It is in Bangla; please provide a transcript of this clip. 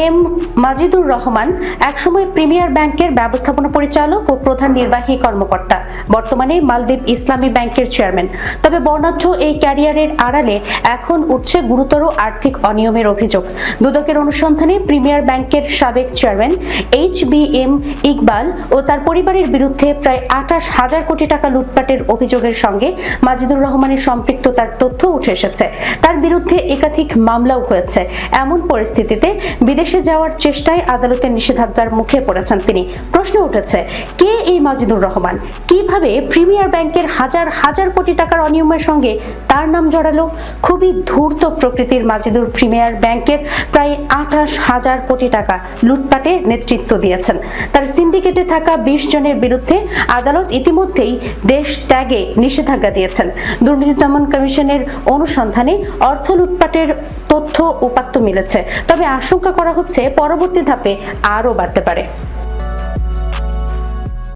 এম মাজিদুর রহমান একসময় প্রিমিয়ার ব্যাংকের ব্যবস্থাপনা পরিচালক ও প্রধান নির্বাহী কর্মকর্তা, বর্তমানে মালদ্বীপ ইসলামী ব্যাংকের চেয়ারম্যান। তবে বর্ণাঢ্য এই ক্যারিয়ারের আড়ালে এখন উঠছে গুরুতর আর্থিক অনিয়মের অভিযোগ। দুদকের অনুসন্ধানে প্রিমিয়ার ব্যাংকের সাবেক চেয়ারম্যান HBM ইকবাল ও তার পরিবারের বিরুদ্ধে প্রায় 28,000 কোটি টাকা লুটপাটের অভিযোগের সঙ্গে মাজিদুর রহমানের সম্পৃক্ততার তথ্য উঠে এসেছে। তার বিরুদ্ধে একাধিক মামলাও হয়েছে। এমন পরিস্থিতিতে বিদেশে যাওয়ার চেষ্টায় আদালতের নিষেধাজ্ঞার মুখে পড়েছেন তিনি। প্রশ্ন উঠেছে, কে এই মাজিদুর রহমান? কিভাবে প্রিমিয়ার ব্যাংকের হাজার হাজার কোটি টাকার অনিয়মের সঙ্গে তার নাম জড়ালো? খুবই ধূর্ত প্রকৃতির মাজিদুর প্রিমিয়ার ব্যাংকের প্রায় 28,000 কোটি টাকা লুটপাটে নেতৃত্ব দিয়েছেন। তার সিন্ডিকেটে থাকা 20 জনের বিরুদ্ধে আদালত ইতিমধ্যেই দেশ ত্যাগে নিষেধাজ্ঞা দিয়েছেন। দুর্নীতি দমন কমিশনের অনুসন্ধানে অর্থ লুটপাটের তথ্য উপাত্ত মিলেছে, তবে আশঙ্কা করা হচ্ছে পরবর্তী ধাপে আরও বাড়তে পারে।